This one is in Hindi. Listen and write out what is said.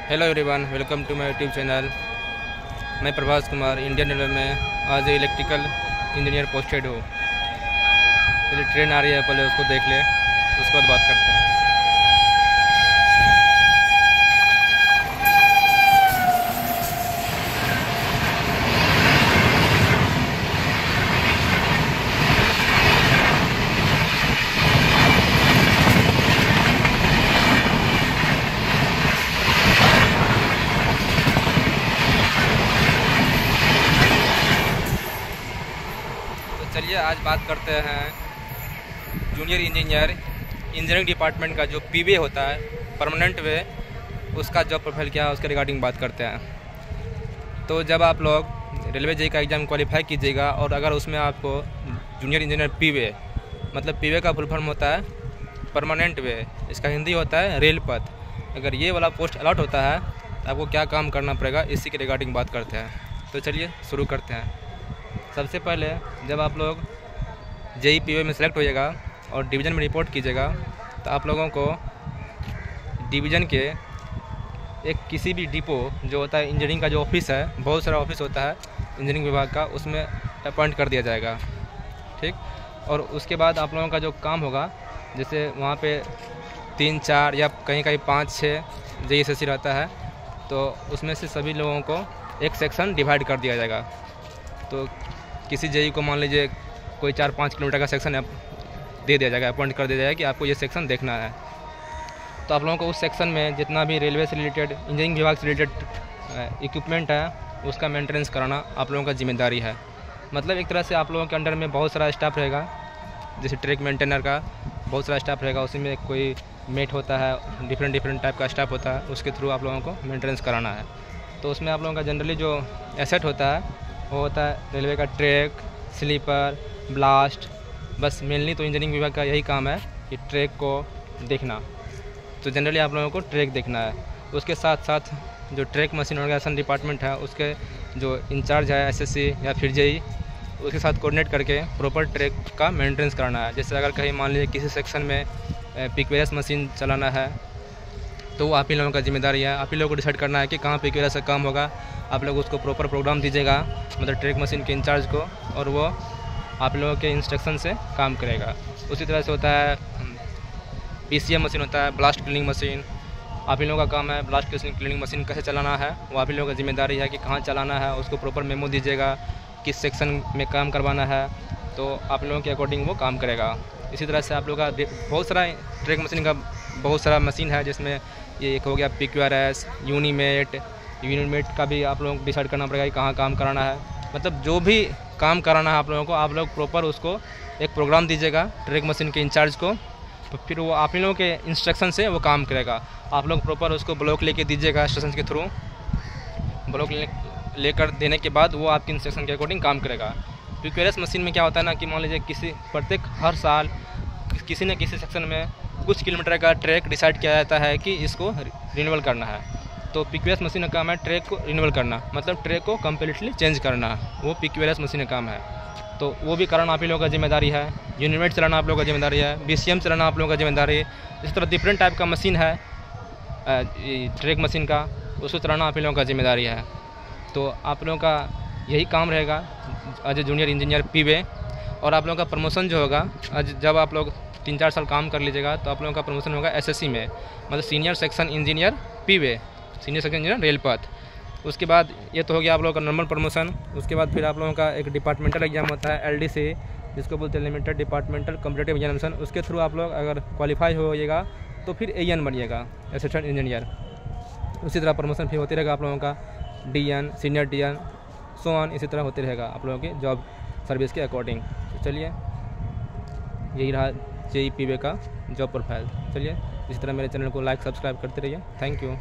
Hello everyone, welcome to my YouTube channel. मैं प्रभास कुमार इंडियन रेलवे में आज इलेक्ट्रिकल इंजीनियर पोस्टेड हूँ। तो ट्रेन आ रही है, पहले उसको देख ले, उसके बाद बात करते हैं। चलिए आज बात करते हैं जूनियर इंजीनियरिंग डिपार्टमेंट का जो पीवे होता है, परमानेंट वे, उसका जॉब प्रोफाइल क्या है उसके रिगार्डिंग बात करते हैं। तो जब आप लोग रेलवे जेई का एग्ज़ाम क्वालिफाई कीजिएगा और अगर उसमें आपको जूनियर इंजीनियर पीवे, मतलब पीवे का फुल फॉर्म होता है परमानेंट वे, इसका हिंदी होता है रेल पथ। अगर ये वाला पोस्ट अलॉट होता है तो आपको क्या काम करना पड़ेगा, इसी के रिगार्डिंग बात करते हैं। तो चलिए शुरू करते हैं। सबसे पहले जब आप लोग जेई पीवे में सेलेक्ट होइएगा और डिवीज़न में रिपोर्ट कीजिएगा तो आप लोगों को डिवीज़न के एक किसी भी डिपो जो होता है, इंजीनियरिंग का जो ऑफिस है, बहुत सारा ऑफिस होता है इंजीनियरिंग विभाग का, उसमें अपॉइंट कर दिया जाएगा। ठीक, और उसके बाद आप लोगों का जो काम होगा, जैसे वहाँ पे 3-4 या कहीं कहीं 5-6 जेईएसएससी रहता है, तो उसमें से सभी लोगों को एक सेक्शन डिवाइड कर दिया जाएगा। तो किसी जेई को मान लीजिए कोई 4-5 किलोमीटर का सेक्शन दे दिया जाएगा, अपॉइंट कर दिया जाएगा कि आपको ये सेक्शन देखना है। तो आप लोगों को उस सेक्शन में जितना भी रेलवे से रिलेटेड, इंजीनियरिंग विभाग से रिलेटेड इक्विपमेंट है, उसका मेंटेनेंस कराना आप लोगों का जिम्मेदारी है। मतलब एक तरह से आप लोगों के अंडर में बहुत सारा स्टाफ रहेगा, जैसे ट्रैक मेंटेनर का बहुत सारा स्टाफ रहेगा, उसी में कोई मेट होता है, डिफरेंट टाइप का स्टाफ होता है, उसके थ्रू आप लोगों को मेंटेनेंस कराना है। तो उसमें आप लोगों का जनरली जो एसेट होता है वो होता है रेलवे का ट्रैक, स्लीपर, ब्लास्ट। बस मेनली तो इंजीनियरिंग विभाग का यही काम है कि ट्रैक को देखना। तो जनरली आप लोगों को ट्रैक देखना है। उसके साथ साथ जो ट्रैक मशीन ऑर्गेनाइजेशन डिपार्टमेंट है, उसके जो इंचार्ज है एसएससी या फिर जेई, उसके साथ कोऑर्डिनेट करके प्रॉपर ट्रैक का मेंटेनेंस कराना है। जैसे अगर कहीं मान लीजिए किसी सेक्शन में पिकवेयर्स मशीन चलाना है तो वो आप ही लोगों का जिम्मेदारी है। आप ही लोगों को डिसाइड करना है कि कहाँ पिकवेयर से काम होगा। आप लोग उसको प्रॉपर प्रोग्राम दीजिएगा, मतलब ट्रैक मशीन के इंचार्ज को, और वो आप लोगों के इंस्ट्रक्शन से काम करेगा। उसी तरह से होता है पीसीएम मशीन होता है, ब्लास्ट क्लीनिंग मशीन। आप ही लोगों का काम है ब्लास्ट क्लीनिंग मशीन कैसे चलाना है, वो आप ही लोगों की जिम्मेदारी है कि कहाँ चलाना है, उसको प्रॉपर मेमो दीजिएगा, किस सेक्शन में काम करवाना है, तो आप लोगों के अकॉर्डिंग वो काम करेगा। इसी तरह से आप लोगों का बहुत सारा ट्रैक मशीन का बहुत सारा मशीन है, जिसमें ये एक हो गया पिक्यूआरएस, यूनिमेट का भी आप लोगों को डिसाइड करना पड़ेगा कि कहाँ काम कराना है। मतलब जो भी काम कराना है आप लोगों को, आप लोग प्रॉपर उसको एक प्रोग्राम दीजिएगा ट्रैक मशीन के इंचार्ज को, तो फिर वो आप लोगों के इंस्ट्रक्शन से वो काम करेगा। आप लोग प्रॉपर उसको ब्लॉक लेके दीजिएगा, इंस्ट्रक्शन के थ्रू ब्लॉक लेकर देने के बाद वो आपके इंस्ट्रक्शन के अकॉर्डिंग काम करेगा। पिक्यूआरएस मशीन में क्या होता है ना कि मान लीजिए हर साल किसी न किसी सेक्शन में कुछ किलोमीटर का ट्रैक डिसाइड किया जाता है कि इसको रिन्यूअल करना है। तो पिक्यूआरएस मशीन का काम है ट्रैक को रिन्यूअल करना, मतलब ट्रैक को कम्प्लीटली चेंज करना, वो पिक्यूआरएस मशीन का काम है। तो वो भी कारण आप ही लोगों का जिम्मेदारी है। यूनिमेट चलाना आप लोगों का जिम्मेदारी है, बीसीएम चलाना आप लोगों का जिम्मेदारी है। इस तरह डिफरेंट टाइप का मशीन है ट्रैक मशीन का, उसको चलाना आप ही लोगों का जिम्मेदारी है। तो आप लोगों का यही काम रहेगा एज ए जूनियर इंजीनियर पीवे। और आप लोगों का प्रमोशन जो होगा, जब आप लोग 3-4 साल काम कर लीजिएगा तो आप लोगों का प्रमोशन होगा एसएससी में, मतलब senior section engineer P way, senior section engineer rail पथ। उसके बाद ये तो हो गया आप लोगों का नॉर्मल प्रमोशन। उसके बाद फिर आप लोगों का एक डिपार्टमेंटल एग्जाम होता है एलडीसी, जिसको बोलते हैं लिमिटेड डिपार्टमेंटल कॉम्पिटिटिव एग्जामिनेशन। उसके थ्रू आप लोग अगर क्वालिफाई होइएगा तो फिर एएन बनिएगा, असिस्टेंट इंजीनियर। उसी तरह प्रमोशन फिर होते रहेगा आप लोगों का, DN, senior DN, so on, इसी तरह होते रहेगा आप लोगों की जॉब सर्विस के अकॉर्डिंग। तो चलिए यही रहा जेई पीवे का जॉब प्रोफाइल। चलिए इसी तरह मेरे चैनल को लाइक सब्सक्राइब करते रहिए। Thank you.